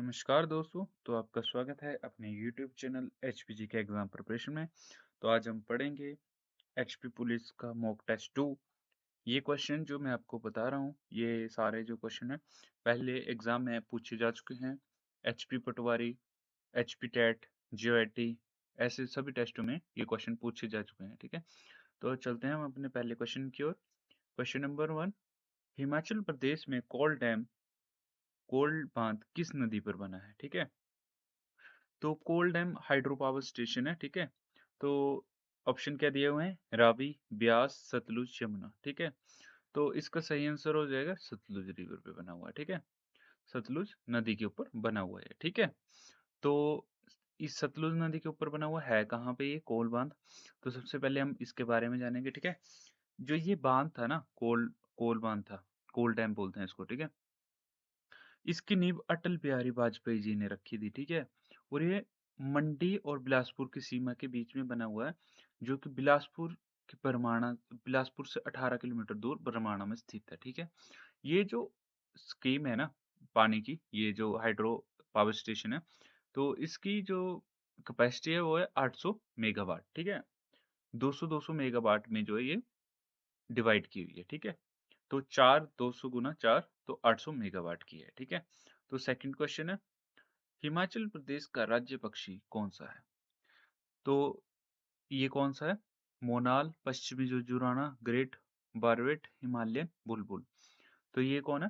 नमस्कार दोस्तों। तो आपका स्वागत है अपने YouTube चैनल एचपीजी के एग्ज़ाम प्रिपरेशन में। तो आज हम पढ़ेंगे एचपी पुलिस का मॉक टेस्ट 2। ये क्वेश्चन जो मैं आपको बता रहा हूँ, ये सारे जो क्वेश्चन हैं पहले एग्ज़ाम में पूछे जा चुके हैं। एचपी पटवारी, एचपी टेट, जीओएटी, ऐसे सभी टेस्टों में ये क्वेश्चन पूछे जा चुके हैं। ठीक है, तो चलते हैं हम अपने पहले क्वेश्चन की ओर। क्वेश्चन नंबर 1, हिमाचल प्रदेश में कोल बांध किस नदी पर बना है? ठीक है, तो कोल डैम हाइड्रो पावर स्टेशन है। ठीक है, तो ऑप्शन क्या दिए हुए हैं? रावी, ब्यास, सतलुज, यमुना। ठीक है, तो इसका सही आंसर हो जाएगा सतलुज रिवर पे बना हुआ है। ठीक है, सतलुज नदी के ऊपर बना हुआ है। ठीक है, तो इस सतलुज नदी के ऊपर बना हुआ है कहाँ पे? ये कोल बांध। तो सबसे पहले हम इसके बारे में जानेंगे। ठीक है, जो ये बांध था ना, कोल कोल बांध था, कोल डैम बोलते हैं इसको। ठीक है, इसकी नींव अटल बिहारी वाजपेयी जी ने रखी थी। ठीक है, और ये मंडी और बिलासपुर की सीमा के बीच में बना हुआ है, जो कि बिलासपुर से 18 किलोमीटर दूर बरमाणा में स्थित है। ठीक है, ये जो स्कीम है ना पानी की, ये जो हाइड्रो पावर स्टेशन है, तो इसकी जो कैपेसिटी है वो है 800 मेगावाट। ठीक है, 200 मेगावाट में जो है ये डिवाइड की हुई है। ठीक है, तो 200 गुना 4 तो 800 मेगावाट की है। ठीक है, तो सेकंड क्वेश्चन है, हिमाचल प्रदेश का राज्य पक्षी कौन सा है? तो ये कौन सा है? मोनाल, पश्चिमी जुजुराना, ग्रेट बारवेट, हिमालयन बुलबुल। तो ये कौन है?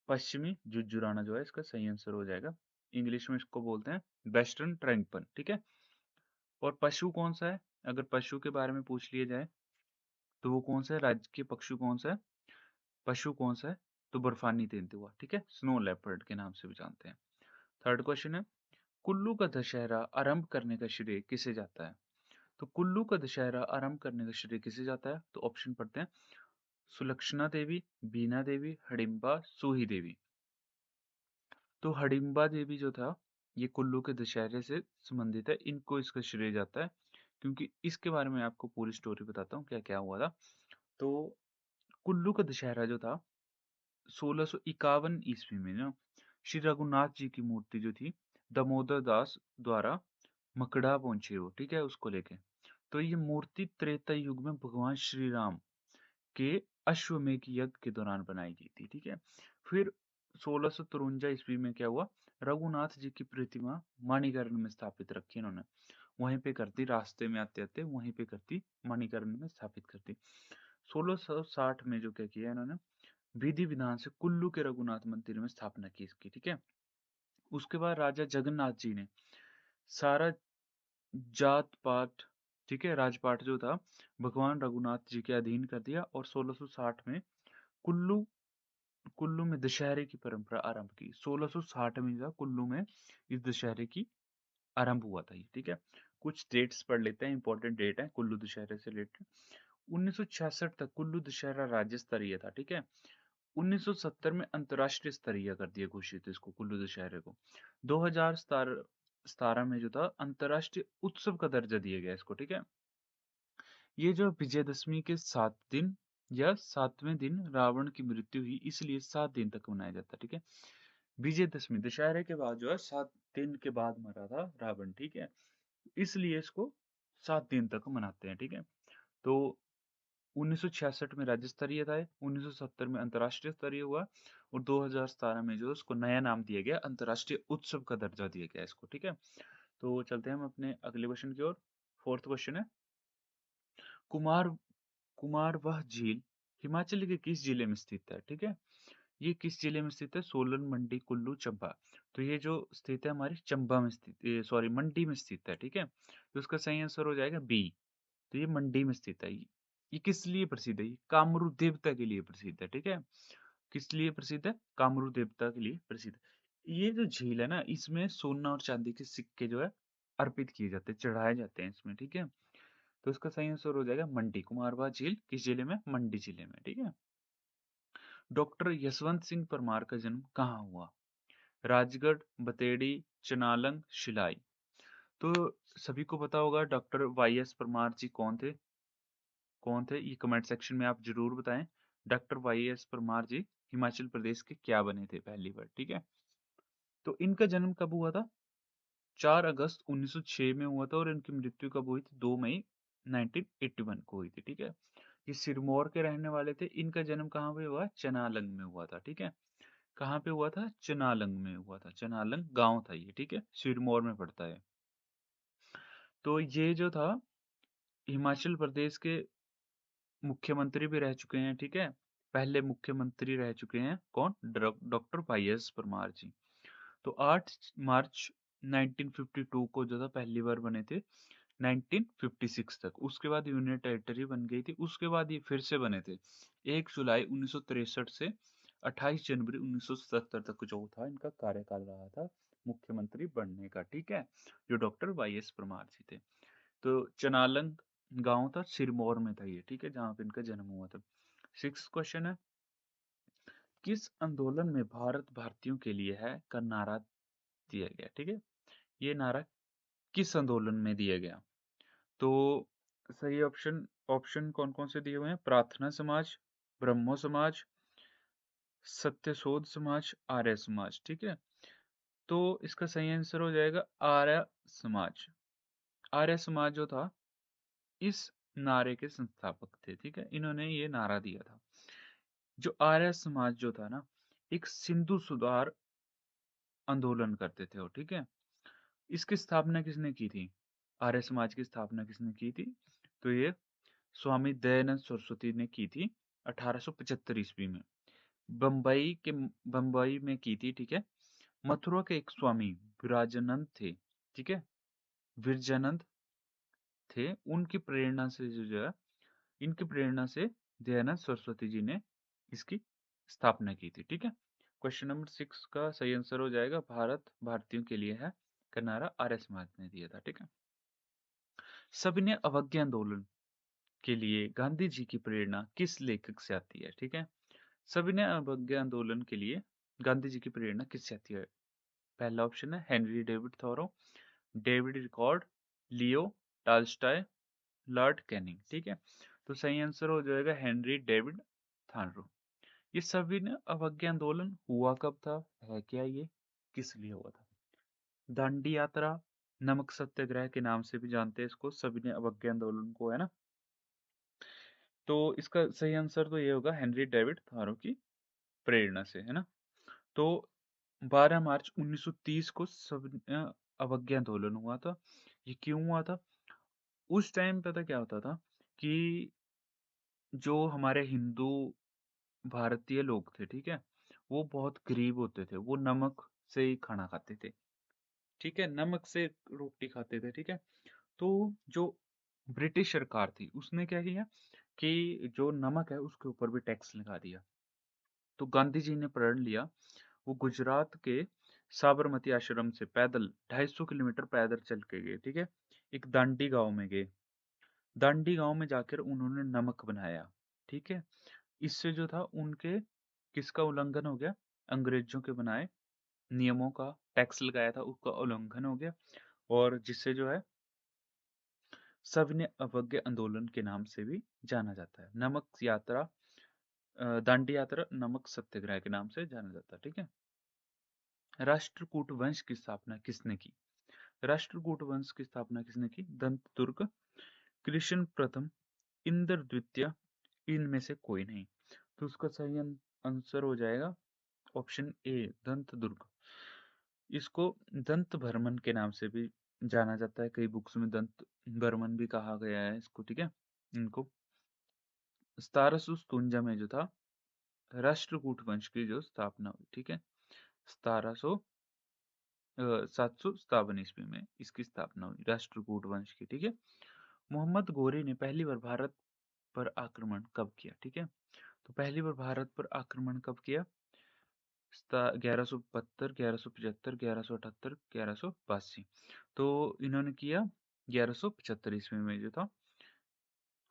पश्चिमी जुजुराना जो है इसका सही आंसर हो जाएगा। इंग्लिश में इसको बोलते हैं वेस्टर्न ट्रैंकपन। ठीक है, और पशु कौन सा है? अगर पशु के बारे में पूछ लिया जाए तो वो कौन सा है? राज्य के पशु कौन सा है? पशु कौन सा है? तो बर्फानी तेंदुआ। ठीक है, स्नो लेपर्ड के नाम से भी जानते हैं। थर्ड क्वेश्चन है, कुल्लू का दशहरा आरंभ करने का श्रेय किसे जाता है? तो कुल्लू का दशहरा आरंभ करने का श्रेय किसे जाता है? तो ऑप्शन पढ़ते हैं, सुलक्षणा देवी, बीना देवी, हडिम्बा, सूही देवी। तो हडिम्बा देवी जो था, ये कुल्लू के दशहरे से संबंधित है, इनको इसका श्रेय जाता है, क्योंकि इसके बारे में आपको पूरी स्टोरी बताता हूँ क्या क्या हुआ था। तो कुल्लू का दशहरा जो था 1651 ईस्वी में ना, श्री रघुनाथ जी की मूर्ति जो थी, दामोदर दास द्वारा मकड़ा पहुंचे वो। ठीक है, उसको लेके, तो ये मूर्ति त्रेता युग में भगवान श्री राम के अश्वमेध यज्ञ के दौरान बनाई गई थी। ठीक है, फिर 1653 ईस्वी में क्या हुआ? रघुनाथ जी की प्रतिमा मणिकर्ण में स्थापित रखी इन्होंने, वहीं पे करती, रास्ते में आते आते वहीं पे करती, मणिकर्ण में स्थापित करती। 1660 में जो क्या किया इन्होंने, विधि विधान से कुल्लू के रघुनाथ मंदिर में स्थापना की इसकी। ठीक है, उसके बाद राजा जगन्नाथ जी ने सारा जात पाट, ठीक है, राजपाट जो था, भगवान रघुनाथ जी के अधीन कर दिया, और 1660 में कुल्लू कुल्लू में दशहरे की परंपरा आरंभ की। 1660 में जो कुल्लू में इस दशहरे की आरंभ हुआ था ये। ठीक है, कुछ डेट्स पढ़ लेते हैं, इंपॉर्टेंट डेट है कुल्लू दशहरे से रिलेटेड। 1966 तक कुल्लू दशहरा राज्य स्तरीय था। ठीक है, 1970 में अंतर्राष्ट्रीय स्तरीय कर दिया घोषित इसको, कुल्लू दशहरे को। 2017 में जो था अंतर्राष्ट्रीय उत्सव का दर्जा दिया गया इसको। ठीक है, ये जो विजयदशमी के 7 दिन या 7वें दिन रावण की मृत्यु हुई, इसलिए 7 दिन तक मनाया जाता है। ठीक है, विजयदशमी दशहरे के बाद जो है 7 दिन के बाद मरा था रावण। ठीक है, इसलिए इसको 7 दिन तक मनाते हैं। ठीक है, तो 1966 में राज्य स्तरीय था, 1970 में अंतर्राष्ट्रीय स्तरीय हुआ, और 2017 में जो उसको नया नाम दिया गया, अंतर्राष्ट्रीय उत्सव का दर्जा दिया गया इसको। ठीक है, तो चलते हैं हम अपने अगले क्वेश्चन की ओर। फोर्थ क्वेश्चन है, कुमार कुमारवाह झील हिमाचल के किस जिले में स्थित है? ठीक है, ये किस जिले में स्थित है? सोलन, मंडी, कुल्लू, चंबा। तो ये जो स्थित है हमारी चंबा में स्थित, सॉरी मंडी में स्थित है। ठीक है, तो उसका सही आंसर हो जाएगा बी। तो ये मंडी में स्थित है। ये किस लिए प्रसिद्ध है? ये कामरू देवता के लिए प्रसिद्ध है। ठीक है, किस लिए प्रसिद्ध है? कामरू देवता के लिए प्रसिद्ध है। ये जो झील है ना, इसमें सोना और चांदी के सिक्के जो है अर्पित किए जाते हैं, चढ़ाए जाते हैं इसमें। ठीक है, तो इसका सही आंसर हो जाएगा मंडी। कुमारवां झील किस जिले में? मंडी जिले में। ठीक है, डॉक्टर यशवंत सिंह परमार का जन्म कहाँ हुआ? राजगढ़, बतेड़ी, चनालंग, शिलाई। तो सभी को पता होगा डॉक्टर वाई एस परमार जी कौन थे? कौन थे ये कमेंट सेक्शन में आप जरूर बताएं। डॉक्टर वाई एस परमार जी हिमाचल प्रदेश के क्या बने थे पहली बार? ठीक है, तो इनका जन्म कब हुआ था? 4 अगस्त 1906 में हुआ था और इनकी मृत्यु कब हुई थी? 2 मई 1981 को हुई थी, ठीक है? ये सिरमौर के रहने वाले थे। इनका जन्म कहाँ पे हुआ? चनालंग में हुआ था, ठीक है? कहाँ पे हुआ था? चनालंग में हुआ था। चनालंग गाँव था ये, ठीक है? सिरमौर में पड़ता है। तो ये जो था हिमाचल प्रदेश के मुख्यमंत्री भी रह चुके हैं, ठीक है? पहले मुख्यमंत्री रह चुके हैं कौन? डॉक्टर वाई.एस. परमार जी। तो 8 मार्च 1952 को जो था पहली बार बने थे, 1956 तक। उसके बाद यूनियन टेरिटरी बन गई थी। उसके बाद ये फिर से बने थे 1 जुलाई 1963 से 28 जनवरी 1977 तक जो था इनका कार्यकाल रहा था मुख्यमंत्री बनने का, ठीक है? जो डॉक्टर वाई.एस. परमार जी थे। तो चनालंग गांव था, सिरमौर में था ये, ठीक है? जहाँ पे इनका जन्म हुआ था। 6 क्वेश्चन है, किस आंदोलन में भारत भारतीयों के लिए है का नारा दिया गया, ठीक है? ये नारा किस आंदोलन में दिया गया? तो सही ऑप्शन ऑप्शन कौन कौन से दिए हुए हैं? प्रार्थना समाज, ब्रह्मो समाज, सत्यशोध समाज, आर्य समाज, ठीक है? तो इसका सही आंसर हो जाएगा आर्य समाज। आर्य समाज जो था इस नारे के संस्थापक थे, ठीक है? इन्होंने ये नारा दिया था। जो आर्य समाज जो था ना, एक सिंधु सुधार आंदोलन करते थे वो, ठीक है? इसकी स्थापना किसने की थी? आर्य समाज की स्थापना किसने की थी? तो ये स्वामी दयानंद सरस्वती ने की थी 1875 ईस्वी में। बम्बई में की थी, ठीक है? मथुरा के एक स्वामी विराजानंद थे, ठीक है? विरजानंद थे। उनकी प्रेरणा से जो है, इनकी प्रेरणा से दयानंद सरस्वती जी ने इसकी स्थापना की थी, ठीक है? क्वेश्चन नंबर 6 का सही आंसर हो जाएगा भारत भारतीयों के लिए है का नारा आर्य समाज ने दिया था, ठीक है? सविनय अवज्ञा आंदोलन के लिए गांधी जी की प्रेरणा किस लेखक से आती है, ठीक है? सविनय अवज्ञा आंदोलन के लिए गांधी जी की प्रेरणा किससे आती है? पहला ऑप्शन है Henry David Thoreau, David Ricardo, Leo Tolstoy, Lord Canning, ठीक है? तो सही आंसर हो जाएगा हेनरी डेविड थारो। ये सविनय अवज्ञा आंदोलन हुआ कब था? है क्या ये? किस लिए हुआ था? दांडी यात्रा, नमक सत्याग्रह के नाम से भी जानते हैं इसको, सविनय अवज्ञा आंदोलन को, है ना? तो इसका सही आंसर तो ये होगा हेनरी डेविड थारो की प्रेरणा से, है ना? तो 12 मार्च 1930 को सविनय अवज्ञा आंदोलन हुआ था। ये क्यों हुआ था? उस टाइम पता क्या होता था कि जो हमारे हिंदू भारतीय लोग थे, ठीक है? वो बहुत गरीब होते थे। वो नमक से ही खाना खाते थे, ठीक है? नमक से रोटी खाते थे, ठीक है? तो जो ब्रिटिश सरकार थी उसने क्या किया कि जो नमक है उसके ऊपर भी टैक्स लगा दिया। तो गांधी जी ने प्रण लिया, वो गुजरात के साबरमती आश्रम से पैदल 250 किलोमीटर पैदल चल के गए, ठीक है? एक दांडी गांव में गए। दांडी गांव में जाकर उन्होंने नमक बनाया, ठीक है? इससे जो था उनके किसका उल्लंघन हो गया? अंग्रेजों के बनाए नियमों का, टैक्स लगाया था उसका उल्लंघन हो गया। और जिससे जो है सविनय अवज्ञा आंदोलन के नाम से भी जाना जाता है। नमक यात्रा, दांडी यात्रा नमक सत्याग्रह के नाम से जाना जाता है, ठीक है? राष्ट्रकूट वंश की स्थापना किसने की? राष्ट्रकूट वंश की स्थापना किसने की? दंतदुर्ग, कृष्ण प्रथम, इंद्र द्वितीय, इनमें से कोई नहीं। तो उसका सही आंसर हो जाएगा ऑप्शन ए, दंतदुर्ग। इसको दंत भ्रमण के नाम से भी जाना जाता है। कई बुक्स में दंत भ्रमण भी कहा गया है इसको, ठीक है? इनको 1757 में जो था राष्ट्रकूट वंश की जो स्थापना हुई, ठीक है? 757 ईस्वी में इसकी स्थापना हुई राष्ट्रकूट वंश की, ठीक है? मोहम्मद गोरी ने पहली बार भारत पर आक्रमण कब किया, ठीक है? तो पहली बार भारत पर आक्रमण कब किया? 1172, 1175, 1178, 1182। तो इन्होंने किया 1175 ईस्वी में जो था,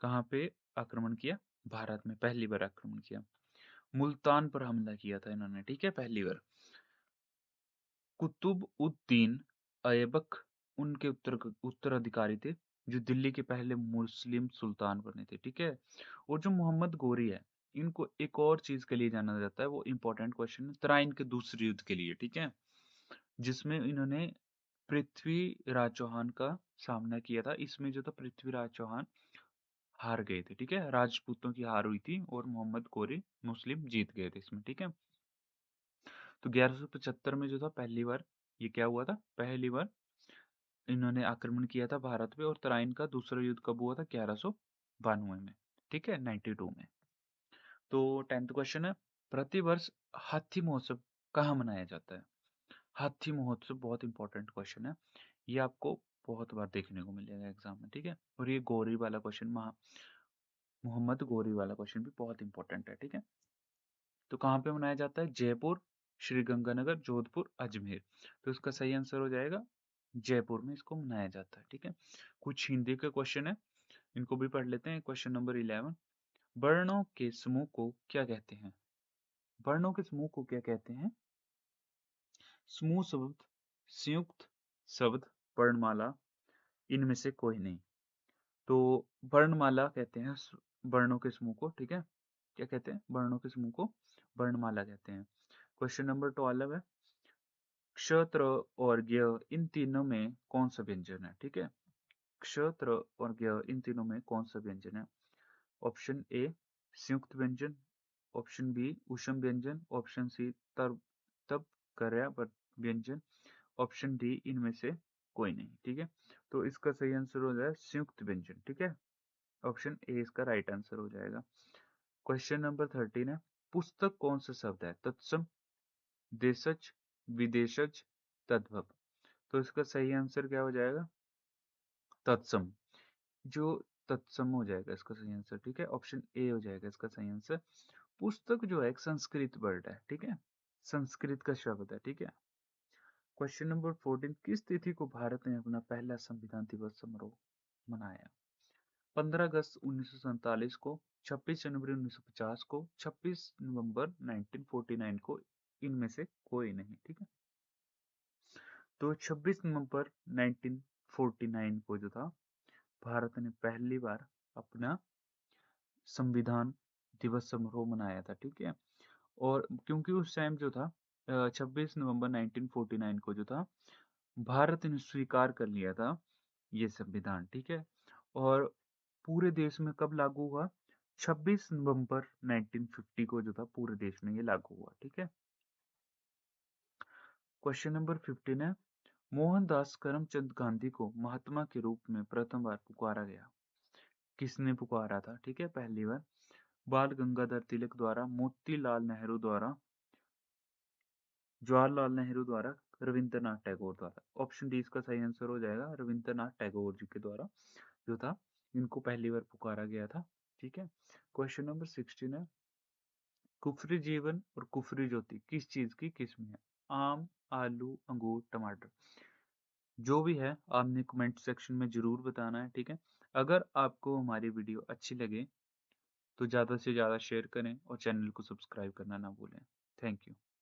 कहाँ पे आक्रमण किया? भारत में पहली बार आक्रमण किया। मुल्तान पर हमला किया था इन्होंने, ठीक है? पहली बार। कुतुब उद दीन ऐबक उनके उत्तराधिकारी थे, जो दिल्ली के पहले मुस्लिम सुल्तान बने थे, ठीक है? और जो मोहम्मद गोरी है, इनको एक और चीज के लिए जाना जाता है, वो इंपॉर्टेंट क्वेश्चन है, तराइन के दूसरे युद्ध के लिए, ठीक है? जिसमें इन्होंने पृथ्वीराज चौहान का सामना किया था। इसमें जो था पृथ्वीराज चौहान हार गए थे, ठीक है? राजपूतों की हार हुई थी और मोहम्मद गोरी मुस्लिम जीत गए थे इसमें, ठीक है? तो 1175 में जो था पहली बार ये क्या हुआ था? पहली बार इन्होंने आक्रमण किया था भारत पे और तराइन का दूसरा युद्ध कब हुआ था? 1192 में, ठीक है? 92 में। तो 10th क्वेश्चन है, प्रतिवर्ष हाथी महोत्सव कहाँ मनाया जाता है? हाथी महोत्सव बहुत इंपॉर्टेंट क्वेश्चन है। ये आपको बहुत बार देखने को मिलेगा एग्जाम में, ठीक है? और ये गौरी वाला क्वेश्चन मोहम्मद गौरी वाला क्वेश्चन भी बहुत इंपॉर्टेंट है, ठीक है? तो कहाँ पे मनाया जाता है? जयपुर, श्री गंगानगर, जोधपुर, अजमेर। तो इसका सही आंसर हो जाएगा जयपुर में इसको मनाया जाता है, ठीक है? कुछ हिंदी के क्वेश्चन है, इनको भी पढ़ लेते हैं। क्वेश्चन नंबर 11, वर्णों के समूह को क्या कहते हैं? वर्णों के समूह को क्या कहते हैं? समूह शब्द, संयुक्त शब्द, वर्णमाला, इनमें से कोई नहीं। तो वर्णमाला कहते हैं वर्णों के समूह को, ठीक है? क्या कहते हैं? वर्णों के समूह को वर्णमाला कहते हैं। क्वेश्चन नंबर 12 है, क्षत्र और ज्ञ इन तीनों में कौन सा व्यंजन है? ठीक है? क्षत्र और ज्ञ इन तीनों में कौन सा व्यंजन है? ऑप्शन ए संयुक्त व्यंजन, ऑप्शन बी उष्म व्यंजन, ऑप्शन सी तब तब कर्या व्यंजन, ऑप्शन डी इनमें से कोई नहीं, ठीक है? तो इसका सही आंसर हो जाए संयुक्त व्यंजन, ठीक है? ऑप्शन ए इसका राइट आंसर हो जाएगा। क्वेश्चन नंबर 13 है, पुस्तक कौन सा शब्द है? तत्सम, देशज, विदेशज, तद्भव। तो इसका सही आंसर क्या हो जाएगा? तत्सम। जो तत्सम हो जाएगा इसका सही आंसर, ठीक है? ऑप्शन ए हो जाएगा इसका सही आंसर। पुस्तक जो है एक संस्कृत वर्ड है, ठीक है? संस्कृत का शब्द है, ठीक है? क्वेश्चन नंबर 14, किस तिथि को भारत ने अपना पहला संविधान दिवस समारोह मनाया? 15 अगस्त 1947 को, 26 जनवरी 1950 को, 26 नवंबर 1949 को, इनमें से कोई नहीं, ठीक है? तो 26 नवंबर 1949 को जो था भारत ने पहली बार अपना संविधान दिवस समारोह मनाया था, ठीक है? और क्योंकि उस टाइम जो था 26 नवंबर 1949 को जो था भारत ने स्वीकार कर लिया था ये संविधान, ठीक है? और पूरे देश में कब लागू हुआ? 26 नवंबर 1950 को जो था पूरे देश में ये लागू हुआ, ठीक है? क्वेश्चन नंबर 15 है, मोहनदास करमचंद गांधी को महात्मा के रूप में प्रथम बार पुकारा गया? किसने पुकारा था? ठीक है, पहली बार बाल गंगाधर तिलक द्वारा, मोतीलाल नेहरू द्वारा, जवाहरलाल नेहरू द्वारा, रविंद्रनाथ टैगोर द्वारा। ऑप्शन डी इसका सही आंसर हो जाएगा, रविंद्रनाथ टैगोर जी के द्वारा जो था इनको पहली बार पुकारा गया था, ठीक है? क्वेश्चन नंबर 16 है, कुफरी जीवन और कुफरी ज्योति किस चीज की किस्म है? आम, आलू, अंगूर, टमाटर। जो भी है आपने कमेंट सेक्शन में जरूर बताना है, ठीक है? अगर आपको हमारी वीडियो अच्छी लगे तो ज़्यादा से ज़्यादा शेयर करें और चैनल को सब्सक्राइब करना ना भूलें। Thank you.